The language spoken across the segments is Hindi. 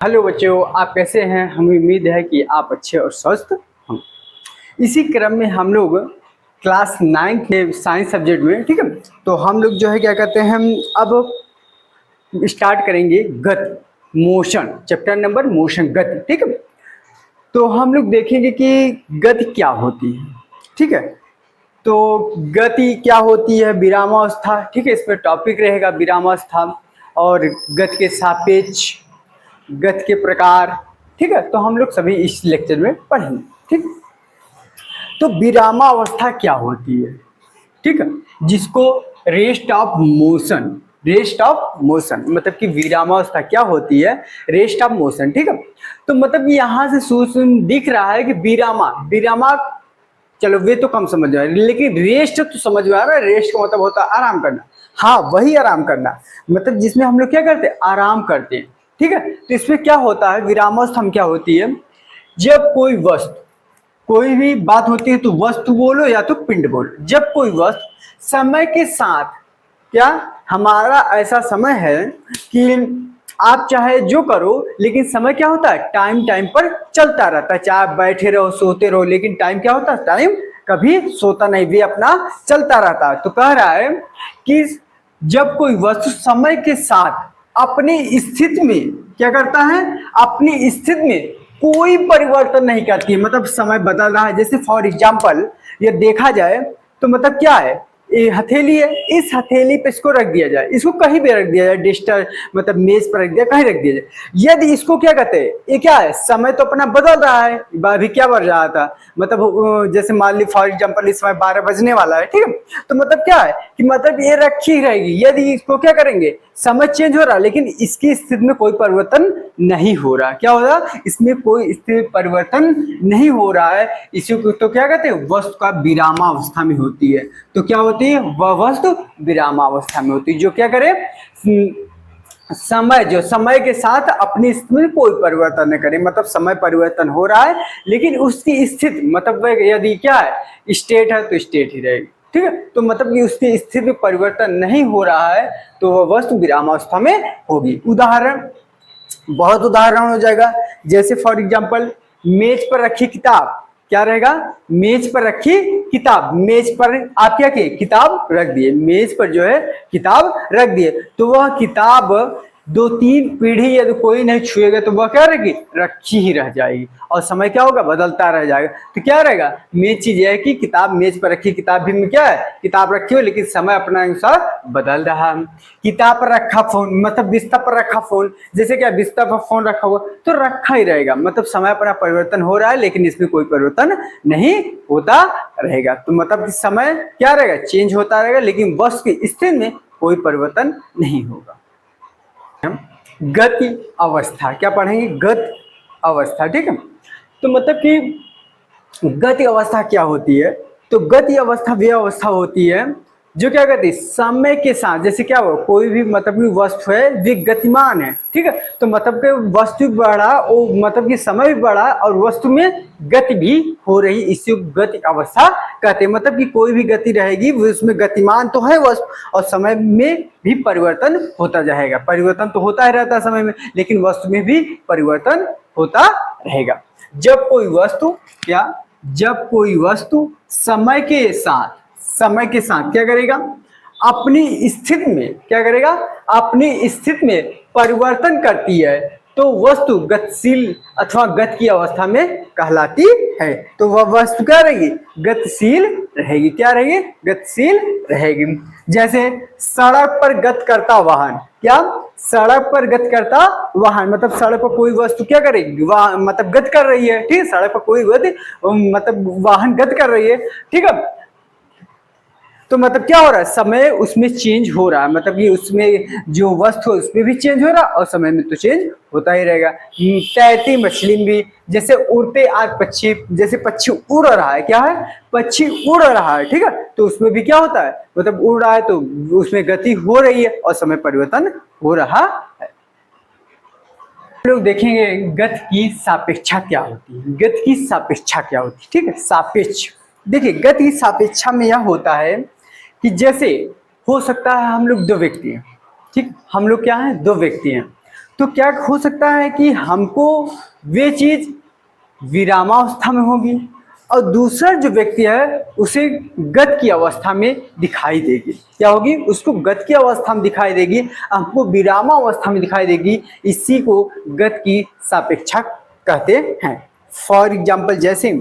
हेलो बच्चों, आप कैसे हैं। हमें उम्मीद है कि आप अच्छे और स्वस्थ हों। इसी क्रम में हम लोग क्लास 9 के साइंस सब्जेक्ट में, ठीक है, तो हम लोग जो है क्या कहते हैं, हम अब स्टार्ट करेंगे गति, मोशन, चैप्टर नंबर मोशन, गति। ठीक है, तो हम लोग देखेंगे कि गति क्या होती है। ठीक है, तो गति क्या होती है, विरामावस्था। ठीक है, इस पर टॉपिक रहेगा विरामावस्था और गति के सापेक्ष, गति के प्रकार। ठीक है, तो हम लोग सभी इस लेक्चर में पढ़ेंगे। ठीक, तो विरामावस्था क्या होती है, ठीक है, जिसको rest of motion, rest of motion मतलब कि विरामावस्था क्या होती है, रेस्ट ऑफ मोशन। ठीक है, तो मतलब यहां से सूक्ष्म दिख रहा है कि विरामा, विरामा चलो वे तो कम समझ में आ रहा है, लेकिन रेस्ट तो समझ में आ रहा है। रेस्ट का मतलब होता है आराम करना। हाँ, वही आराम करना, मतलब जिसमें हम लोग क्या करते हैं, आराम करते हैं। ठीक है, तो इसमें क्या होता है, विरामावस्था में क्या होती है, जब कोई वस्तु, कोई भी बात होती है तो वस्तु बोलो या तो पिंड बोलो, जब कोई वस्तु समय के साथ, क्या हमारा ऐसा समय है कि आप चाहे जो करो, लेकिन समय क्या होता है, टाइम टाइम पर चलता रहता है। चाहे आप बैठे रहो, सोते रहो, लेकिन टाइम क्या होता है, टाइम कभी सोता नहीं, वे अपना चलता रहता है। तो कह रहा है कि जब कोई वस्तु समय के साथ अपनी स्थिति में क्या करता है, अपनी स्थिति में कोई परिवर्तन नहीं करती है, मतलब समय बदल रहा है। जैसे फॉर एग्जाम्पल ये देखा जाए तो मतलब क्या है, ये हथेली है, इस हथेली पे इसको रख दिया जाए, इसको कहीं भी रख दिया जाए, डिस्टर मतलब मेज पर रख दिया, कहीं रख दिया जाए, यदि इसको क्या कहते हैं, ये क्या है, समय तो अपना बदल रहा है। अभी क्या बढ़ रहा था, मतलब जैसे मान ली फॉर एग्जाम्पल इस समय 12 बजने वाला है। ठीक है, तो मतलब क्या है कि मतलब ये रखी रहेगी, यदि इसको क्या करेंगे, समय चेंज हो रहा है लेकिन इसकी स्थिति में कोई परिवर्तन नहीं हो रहा। क्या हो रहा, इसमें कोई स्थिति परिवर्तन नहीं हो रहा है। इसी को तो क्या कहते हैं, वस्तु का विरामावस्था में होती है। तो क्या होती है, वह वस्तु विरामावस्था में होती है जो क्या करे, समय, जो समय के साथ अपनी स्थिति में कोई परिवर्तन न करे, मतलब समय परिवर्तन हो रहा है लेकिन उसकी स्थिति, मतलब यदि क्या है, स्टेट है तो स्टेट ही रहेगी। ठीक है, तो मतलब कि उसकी स्थिति में परिवर्तन नहीं हो रहा है तो वह वस्तु विरामावस्था में होगी। उदाहरण, बहुत उदाहरण हो जाएगा, जैसे फॉर एग्जाम्पल मेज पर रखी किताब, क्या रहेगा, मेज पर रखी किताब, मेज पर आप क्या किए, किताब रख दिए, मेज पर जो है किताब रख दिए, तो वह किताब 2-3 पीढ़ी यदि कोई नहीं छुएगा तो वह क्या रहेगी, रखी ही रह जाएगी और समय क्या होगा, बदलता रह जाएगा। तो क्या रहेगा, मेन चीज यह है कि किताब मेज पर रखी, किताब भी में क्या है, किताब रखी हो लेकिन समय अपना अनुसार बदल रहा है। किताब पर रखा फोन, मतलब बिस्तर पर रखा फोन, जैसे क्या बिस्तर पर फोन रखा हुआ तो रखा ही रहेगा, मतलब समय अपना परिवर्तन हो रहा है लेकिन इसमें कोई परिवर्तन नहीं होता रहेगा। तो मतलब समय क्या रहेगा, चेंज होता रहेगा लेकिन वस्तु की स्थिति में कोई परिवर्तन नहीं होगा। गति अवस्था क्या पढ़ेंगे, गति अवस्था। ठीक है, तो मतलब कि गति अवस्था क्या होती है, तो गति अवस्था वह अवस्था होती है जो क्या कहती है, समय के साथ, जैसे क्या हो, कोई भी मतलब की वस्तु है वे गतिमान है। ठीक है, तो मतलब कि वस्तु बढ़ा और मतलब कि समय भी बढ़ा और वस्तु में गति भी हो रही, इसी गति अवस्था कहते हैं। मतलब कि कोई भी गति रहेगी उसमें गतिमान तो है वस्तु और समय में भी परिवर्तन होता जाएगा। परिवर्तन तो होता ही रहता है समय में, लेकिन वस्तु में भी परिवर्तन होता रहेगा। जब कोई वस्तु क्या, जब कोई वस्तु समय के साथ, समय के साथ क्या करेगा, अपनी स्थिति में क्या करेगा, अपनी स्थिति में परिवर्तन करती है तो वस्तु गतिशील अथवा गति की अवस्था में कहलाती है। तो वह वस्तु क्या रहेगी, गतिशील रहेगी। क्या रहेगी, गतिशील रहेगी। जैसे सड़क पर गति करता वाहन, क्या, सड़क पर गति करता वाहन, मतलब सड़क पर कोई वस्तु क्या करेगी, मतलब गति कर रही है। ठीक है, सड़क पर कोई गति मतलब वाहन गति कर रही है। ठीक है, तो मतलब क्या हो रहा है, समय उसमें चेंज हो रहा है, मतलब कि उसमें जो वस्तु है उसमें भी चेंज हो रहा है और समय में तो चेंज होता ही रहेगा। तैरती मछली भी, जैसे उड़ते आज पक्षी, जैसे पक्षी उड़ रहा है, क्या है, पक्षी उड़ रहा है। ठीक है, तो उसमें भी क्या होता है, मतलब उड़ रहा है तो उसमें गति हो रही है और समय परिवर्तन हो रहा है। लोग देखेंगे गति की सापेक्षा क्या होती है, गति की सापेक्षा क्या होती है। ठीक है, सापेक्ष, देखिए गति की सापेक्षा में यह होता है कि जैसे हो सकता है हम लोग दो व्यक्ति हैं, ठीक, हम लोग क्या हैं, दो व्यक्ति हैं, तो क्या हो सकता है कि हमको वे चीज विरामावस्था में होगी और दूसरा जो व्यक्ति है उसे गत की अवस्था में दिखाई देगी। क्या होगी? उसको गत की अवस्था में दिखाई देगी, हमको विरामावस्था में दिखाई देगी। इसी को गत की सापेक्षा कहते हैं। फॉर एग्जाम्पल, जैसे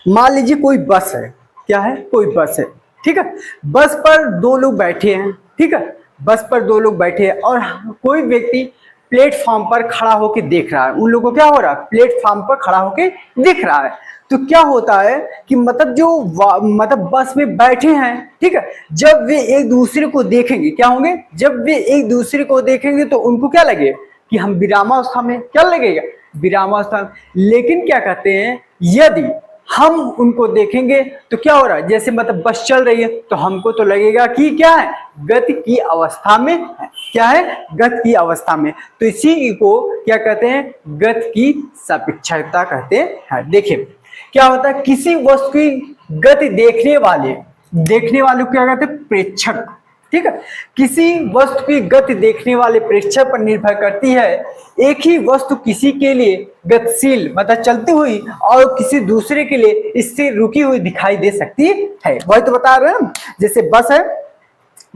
मान लीजिए कोई बस है। क्या है? कोई बस है, ठीक है। बस पर दो लोग बैठे हैं, ठीक है। बस पर दो लोग बैठे हैं और कोई व्यक्ति प्लेटफॉर्म पर खड़ा होकर देख रहा है। उन लोगों को क्या हो रहा है? प्लेटफॉर्म पर खड़ा होकर देख रहा है। तो क्या होता है कि मतलब जो मतलब बस में बैठे हैं, ठीक है, जब वे एक दूसरे को देखेंगे, क्या होंगे? जब वे एक दूसरे को देखेंगे तो उनको क्या लगेगा कि हम विरामावस्था में, क्या लगेगा? विरामावस्था में। लेकिन क्या कहते हैं, यदि हम उनको देखेंगे तो क्या हो रहा है? जैसे मतलब बस चल रही है तो हमको तो लगेगा कि क्या है? गति की अवस्था में है। क्या है? गति की अवस्था में। तो इसी को क्या कहते हैं? गति की सापेक्षता कहते हैं। देखिए क्या होता है, किसी वस्तु की गति देखने वाले को क्या कहते हैं? प्रेक्षक, ठीक है। किसी वस्तु की गति देखने वाले प्रेक्षक पर निर्भर करती है। एक ही वस्तु किसी के लिए गतिशील मतलब चलती हुई और किसी दूसरे के लिए स्थिर रुकी हुई दिखाई दे सकती है। वही तो बता रहे हैं। जैसे बस है,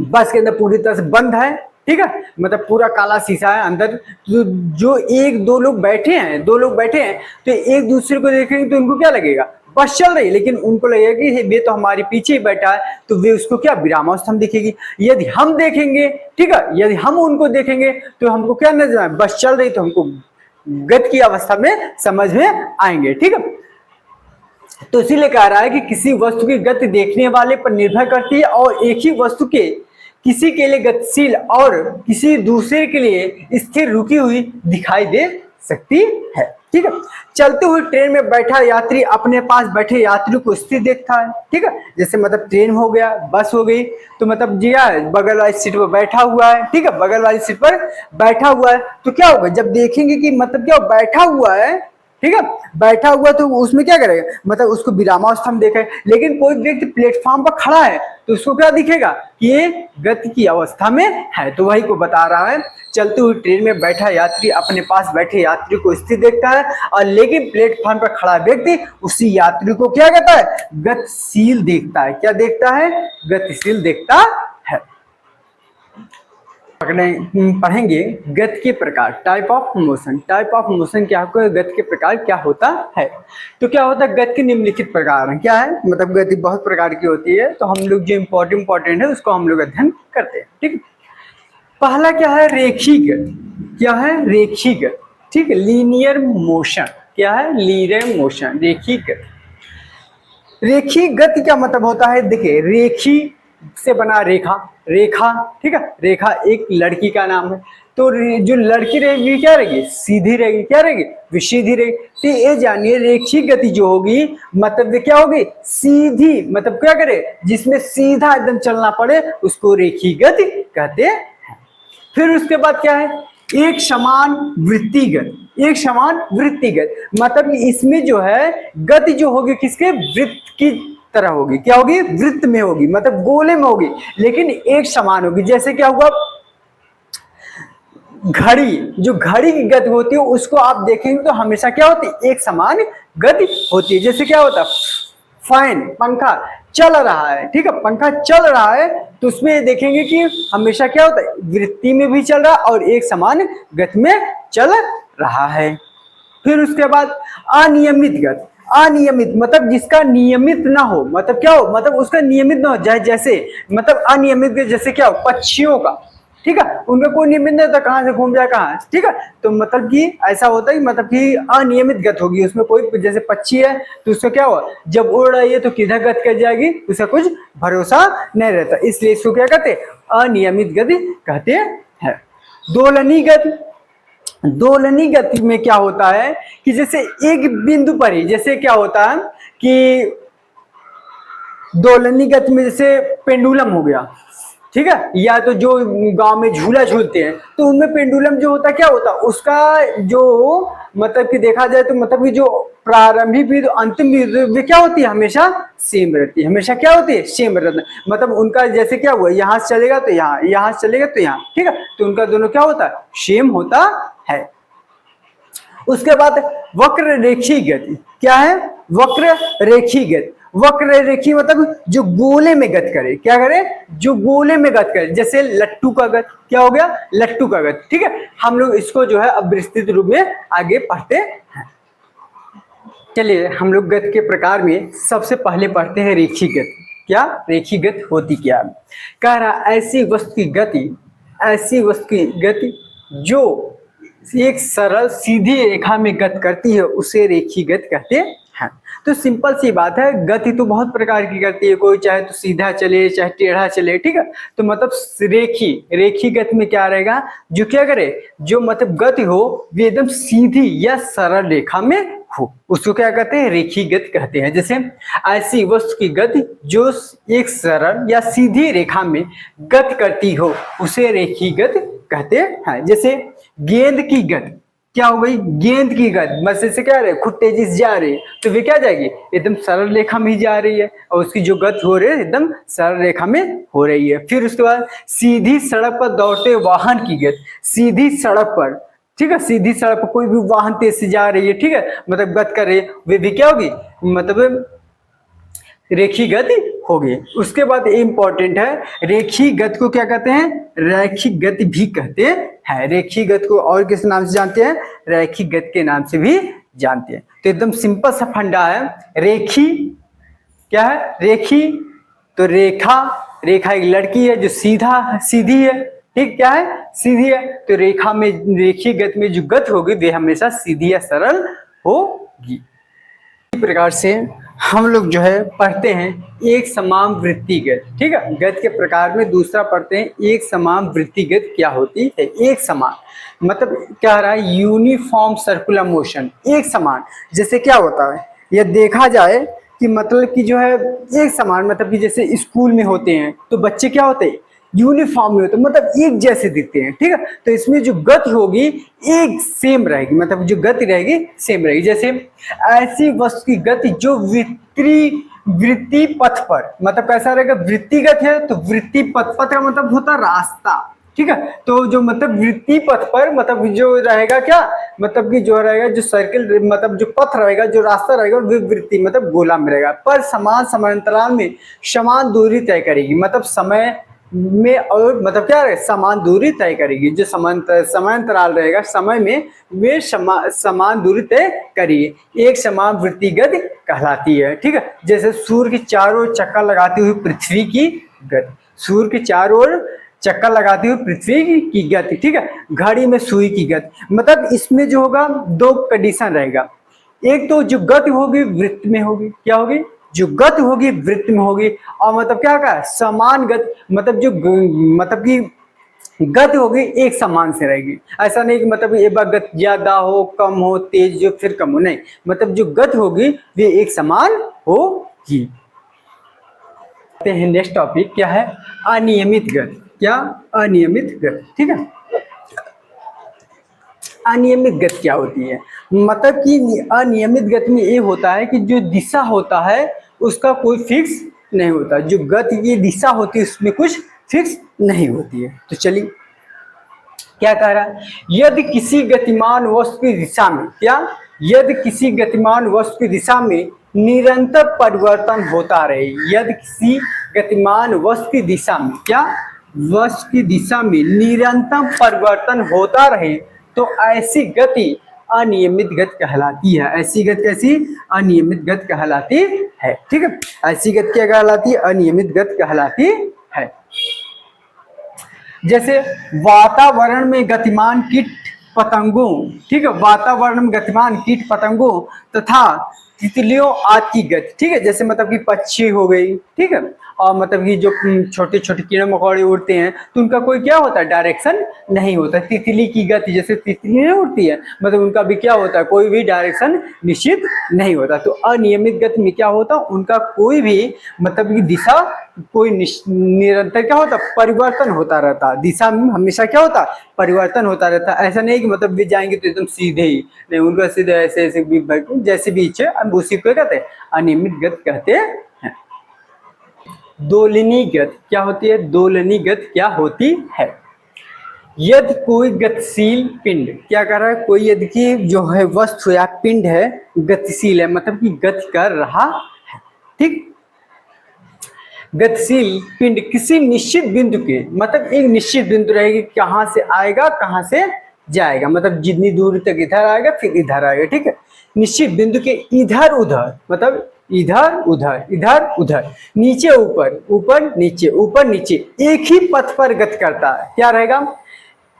बस के अंदर पूरी तरह से बंद है, ठीक है, मतलब पूरा काला शीशा है अंदर। जो एक दो लोग बैठे हैं तो एक दूसरे को देखेंगे तो उनको क्या लगेगा? बस चल रही है, लेकिन उनको लगेगा कि वे तो हमारे पीछे ही बैठा है, तो वे उसको क्या? विरामावस्था में दिखेगी। यदि हम देखेंगे, ठीक है, यदि हम उनको देखेंगे तो हमको क्या नजर आए? बस चल रही, तो हमको गति की अवस्था में समझ में आएंगे, ठीक है। तो इसीलिए कह रहा है कि किसी वस्तु की गति देखने वाले पर निर्भर करती है और एक ही वस्तु के किसी के लिए गतिशील और किसी दूसरे के लिए स्थिर रुकी हुई दिखाई दे सकती है, ठीक है। चलते हुए ट्रेन में बैठा यात्री अपने पास बैठे यात्री को स्थिर देखता है, ठीक है। जैसे मतलब ट्रेन हो गया, बस हो गई, तो मतलब जी बगल वाली सीट पर बैठा हुआ है, ठीक है, बगल वाली सीट पर बैठा हुआ है, तो क्या होगा? जब देखेंगे कि मतलब क्या बैठा हुआ है, ठीक है, बैठा हुआ, तो उसमें क्या करेगा? मतलब उसको विरामावस्था में देखा है। लेकिन कोई व्यक्ति प्लेटफॉर्म पर खड़ा है तो उसको क्या दिखेगा कि ये गति की अवस्था में है। तो वही को बता रहा है, चलते हुए ट्रेन में बैठा यात्री अपने पास बैठे यात्री को स्थिर देखता है और लेकिन प्लेटफॉर्म पर खड़ा व्यक्ति उसी यात्री को क्या कहता है? गतिशील देखता है। क्या देखता है? गतिशील देखता है। पढ़ेंगे गति के प्रकार, type of motion. Type of motion क्या होगा? गति के प्रकार क्या होता है? तो क्या होता है? गति के निम्नलिखित प्रकार हैं। क्या है? मतलब गति बहुत प्रकार की होती है, तो हम लोग जो इंपॉर्टेंट है उसको हम लोग अध्ययन करते हैं, ठीक है। पहला क्या है? रेखीय गति। क्या है? रेखीय गति, ठीक है, लीनियर मोशन। क्या है? लीनियर मोशन, रेखीय गति। रेखीय गति क्या मतलब होता है? देखिए, रेखी से बना रेखा, ठीक है, रेखा एक लड़की का नाम है, तो जो लड़की रहेगी क्या रहेगी? सीधी रहेगी। क्या रहेगी? विसीधी रहेगी। तो ये जानिए रेखीय गति जो होगी मतलब क्या होगी? सीधी, मतलब क्या करे? जिसमें सीधा एकदम चलना पड़े उसको रेखीय गति कहते हैं। फिर उसके बाद क्या है? एक समान वृत्तिगत। एक समान वृत्तिगत मतलब इसमें जो है गति जो होगी किसके? वृत्त की तरह होगी। क्या होगी? वृत्त में होगी, मतलब गोले में होगी, लेकिन एक समान होगी। जैसे क्या हुआ? घड़ी, जो घड़ी की गति होती है उसको आप देखेंगे तो हमेशा क्या होती है? एक समान गति होती है। जैसे क्या होता है? फैन, पंखा चल रहा है, ठीक है, पंखा चल रहा है, तो उसमें देखेंगे कि हमेशा क्या होता है? वृत्ति में भी चल रहा है और एक समान गति में चल रहा है। फिर उसके बाद अनियमित गति। अनियमित मतलब जिसका नियमित ना हो, मतलब क्या हो? मतलब उसका नियमित ना हो। जैसे मतलब अनियमित गति जैसे क्या हो? पक्षियों का, ठीक है, उनका कोई नियमित नहीं होता, कहाँ से घूम जाए कहाँ, ठीक है। तो मतलब कि ऐसा होता है मतलब कि अनियमित गति होगी उसमें। कोई जैसे पक्षी है तो उसका क्या हुआ? जब उड़ रही है तो किधर गति कर जाएगी उसका कुछ भरोसा नहीं रहता, इसलिए इसको क्या कहते हैं? अनियमित गति कहते हैं। दोलनी गति। दोलनी गति में क्या होता है कि जैसे एक बिंदु पर ही, जैसे क्या होता है कि दोलनी गति में जैसे पेंडुलम हो गया, ठीक है, या तो जो गांव में झूला झूलते हैं तो उनमें पेंडुलम जो होता क्या होता, उसका जो मतलब कि देखा जाए तो मतलब कि जो प्रारंभिक भी अंतिम भी वे क्या होती है, हमेशा सेम रहती है, हमेशा क्या होती है, सेम रहता है। मतलब उनका जैसे क्या हुआ, यहाँ से चलेगा तो यहाँ, यहाँ से चलेगा तो यहाँ, ठीक है, तो उनका दोनों क्या होता है, सेम होता है। उसके बाद वक्र रेखी गति, क्या है, वक्र रेखी गति। वक्र रेखी मतलब जो गोले में गति करे, क्या करे, जो गोले में गति करे, जैसे लट्टू का गति, क्या हो गया, लट्टू का गति, ठीक है। हम लोग इसको जो है अब विस्तृत रूप में आगे पढ़ते हैं। चलिए हम लोग गति के प्रकार में सबसे पहले पढ़ते हैं रेखी गति। क्या रेखी गति होती क्या, कह रहा ऐसी वस्तु की गति, ऐसी वस्तु की गति जो एक सरल सीधी रेखा में गति करती है उसे रेखी गति कहते हैं। तो सिंपल सी बात है, गति तो बहुत प्रकार की करती है, कोई चाहे तो सीधा चले चाहे टेढ़ा चले, ठीक है। तो मतलब रेखी गति में क्या रहेगा, जो क्या करे, जो मतलब गति हो वो एकदम सीधी या सरल रेखा में हो, उसको क्या कहते हैं, रेखी गति कहते हैं। जैसे ऐसी वस्तु की गति जो एक सरल या सीधी रेखा में गति करती हो उसे रेखी गति कहते हैं। जैसे गेंद की गति, क्या हो गई, गेंद की गति, बस से क्या रहे, खुद तेजी से जा रही है तो वे क्या जाएगी, एकदम सरल रेखा में ही जा रही है, और उसकी जो गति हो रही है एकदम सरल रेखा में हो रही है। फिर उसके बाद सीधी सड़क पर दौड़ते वाहन की गति, सीधी सड़क पर, ठीक है, सीधी सड़क पर कोई भी वाहन तेज से जा रही है, ठीक है, मतलब गति कर रही है, वे भी क्या होगी, मतलब रेखी गति होगी। उसके बाद इंपॉर्टेंट है, रेखी गति को क्या कहते हैं, रैखिक गति भी कहते हैं। रेखी गति को और किस नाम से जानते हैं, रैखिक गति के नाम से भी जानते हैं। तो एकदम सिंपल सा फंडा है, रेखी क्या है, रेखी तो रेखा, रेखा एक लड़की है जो सीधी है, ठीक, क्या है, सीधी है, तो रेखा में रेखी गति में जो गति होगी वे हमेशा सीधी या सरल होगी। इसी प्रकार से हम लोग जो है पढ़ते हैं एक समान वृत्ति गति, ठीक है, गति के प्रकार में दूसरा पढ़ते हैं एक समान वृत्ति गति क्या होती है। एक समान मतलब क्या रहा है, यूनिफॉर्म सर्कुलर मोशन, एक समान, जैसे क्या होता है, यह देखा जाए कि मतलब कि जो है एक समान मतलब कि जैसे स्कूल में होते हैं तो बच्चे क्या होते हैं, यूनिफॉर्म में होते हैं, मतलब एक जैसे दिखते हैं, ठीक है। तो इसमें जो गति होगी एक सेम रहेगी, मतलब जो गति रहेगी सेम रहेगी। जैसे ऐसी वस्तु की गति जो वृत्ति पथ पर, मतलब कैसा रहेगा, वृत्तिगत है तो वृत्ति पथ, पथ का मतलब होता रास्ता, ठीक है। तो जो मतलब वृत्ति पथ पर मतलब जो रहेगा क्या, मतलब कि जो रहेगा जो सर्किल मतलब जो पथ रहेगा, जो रास्ता रहेगा वो वृत्ति मतलब गोला में रहेगा, पर समान समांतराल में समान दूरी तय करेगी, मतलब समय में और मतलब क्या है, समान दूरी तय करेगी। जो समांतराल रहेगा समय में वे समान दूरी तय करेगी, एक समान वृत्ति गति कहलाती है, ठीक है। जैसे सूर्य की चारों ओर चक्कर लगाती हुई पृथ्वी की गति, सूर्य की चारों ओर चक्कर लगाती हुई पृथ्वी की गति, ठीक है। घड़ी में सुई की गति, मतलब इसमें जो होगा दो कंडीशन रहेगा, एक तो जो गति होगी वृत्त में होगी, क्या होगी, जो गति होगी वृत्त में होगी, और मतलब क्या होगा, समान गति, मतलब जो मतलब की गति होगी एक समान से रहेगी। ऐसा नहीं कि मतलब एक बार गति ज्यादा हो, कम हो, तेज जो फिर कम हो, नहीं, मतलब जो गति होगी वे एक समान होगी। नेक्स्ट टॉपिक क्या है, अनियमित गति। क्या, अनियमित गति, ठीक है। अनियमित गति क्या होती है, मतलब कि अनियमित गति में ये होता है कि जो दिशा होता है उसका कोई फिक्स नहीं होता, जो गति की दिशा होती है उसमें कुछ फिक्स नहीं होती है। तो चलिए क्या कह रहा है, यदि किसी गतिमान वस्तु की दिशा में, क्या, यदि किसी गतिमान वस्तु की दिशा में निरंतर परिवर्तन होता रहे, यदि किसी गतिमान वस्तु की दिशा में, क्या, वस्तु की दिशा में निरंतर परिवर्तन होता रहे तो ऐसी गति अनियमित गति कहलाती है। ऐसी गति कैसी, अनियमित गति कहलाती है, ठीक है। ऐसी गति क्या कहलाती है, अनियमित गति कहलाती है। जैसे वातावरण में गतिमान कीट पतंगों, ठीक है, वातावरण में गतिमान कीट पतंगों तथा तितलियों आदि की गति, ठीक है, जैसे मतलब कि पक्षी हो गई, ठीक है, और मतलब कि जो छोटे छोटे कीड़े मकोड़े उड़ते हैं तो उनका कोई क्या होता है, डायरेक्शन नहीं होता। तितली की गति, जैसे तितली नहीं उड़ती है, मतलब उनका भी क्या होता है, कोई भी डायरेक्शन निश्चित नहीं होता। तो अनियमित गति में क्या होता, उनका कोई भी मतलब कि दिशा कोई निरंतर क्या होता, परिवर्तन होता रहता। दिशा में हमेशा क्या होता, परिवर्तन होता रहता। ऐसा नहीं कि मतलब भी जाएंगे तो एकदम सीधे ही, नहीं, उनका सीधे ऐसे ऐसे भी जैसे भी इच्छा, हम उसी को कहते हैं अनियमित गति कहते हैं। दोलनी गति क्या होती है, दोलनी गति क्या होती है, यदि कोई गतिशील पिंड क्या कर रहा है, कोई यदि की जो है वस्तु या पिंड है गतिशील है, मतलब कि गति कर रहा है, ठीक। गतिशील पिंड किसी निश्चित बिंदु के, मतलब एक निश्चित बिंदु रहेगी, कहां से आएगा कहां से जाएगा, मतलब जितनी दूरी तक इधर आएगा फिर इधर आएगा, ठीक है। निश्चित बिंदु के इधर उधर, मतलब इधर उधर इधर उधर, नीचे ऊपर ऊपर नीचे ऊपर नीचे, एक ही पथ पर गति करता है। क्या रहेगा,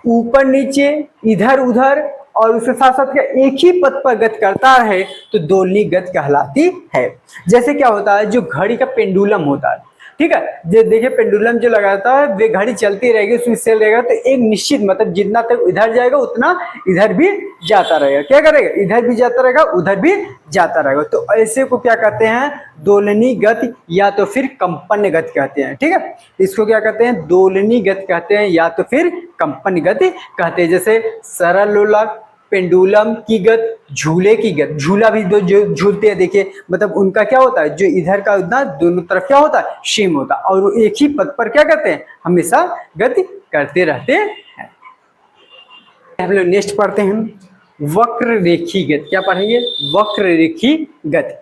ऊपर नीचे इधर उधर और उसके साथ साथ क्या एक ही पथ पर गति करता है, तो दोलनी गति कहलाती है। जैसे क्या होता है, जो घड़ी का पेंडुलम होता है, ठीक है, जो देखिए पेंडुलम जो लगाता है वे घड़ी चलती रहेगी, उसमें सेल रहेगा, तो एक निश्चित मतलब जितना तक इधर जाएगा उतना इधर भी जाता रहेगा। क्या करेगा, इधर भी जाता रहेगा उधर भी जाता रहेगा। तो ऐसे को क्या कहते हैं, दोलनी गति या तो फिर कंपन गति कहते हैं, ठीक है। इसको क्या कहते हैं, दोलनी गति कहते हैं या तो फिर कंपन गति कहते हैं। जैसे सरल लोलक, पेंडुलम की गति, झूले की गति, झूला भी जो झूलते हैं देखिए, मतलब उनका क्या होता है, जो इधर का उधर दोनों तरफ क्या होता है, सेम होता है, और वो एक ही पथ पर क्या करते हैं, हमेशा गति करते रहते हैं। हम लोग नेक्स्ट पढ़ते हैं वक्र रेखी गति। क्या पढ़ेंगे, वक्र रेखी गति।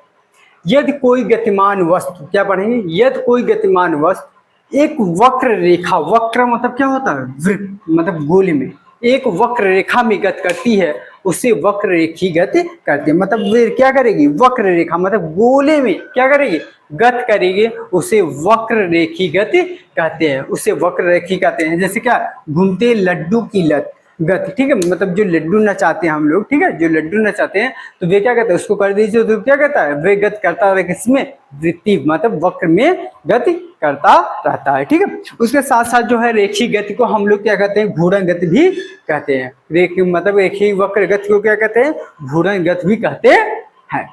यदि कोई गतिमान वस्तु, क्या पढ़ेंगे, यदि कोई गतिमान वस्तु एक वक्र रेखा, वक्र मतलब क्या होता है, वृत्त मतलब गोले में, एक वक्र रेखा में गति करती है, उसे वक्र रेखी गति करती है। मतलब वे क्या करेगी, वक्र रेखा मतलब गोले में क्या करेगी, गति करेगी, उसे वक्र रेखी गति कहते हैं, उसे वक्र रेखी कहते हैं। जैसे क्या, घूमते लड्डू की लत गति, ठीक है, मतलब जो लड्डू नचाते हैं हम लोग, ठीक है, जो लड्डू नचाते हैं तो वे क्या कहते हैं, उसको कर दीजिए तो क्या कहता है, वे गति करता है किसमें, वृत्ति मतलब वक्र में गति करता रहता है, ठीक है। उसके साथ साथ जो है रेखी गति को हम लोग क्या कहते हैं, घूर्णन गति भी कहते हैं। रेखी मतलब रेखी वक्र गति को क्या कहते हैं, घूर्णन गति भी कहते हैं।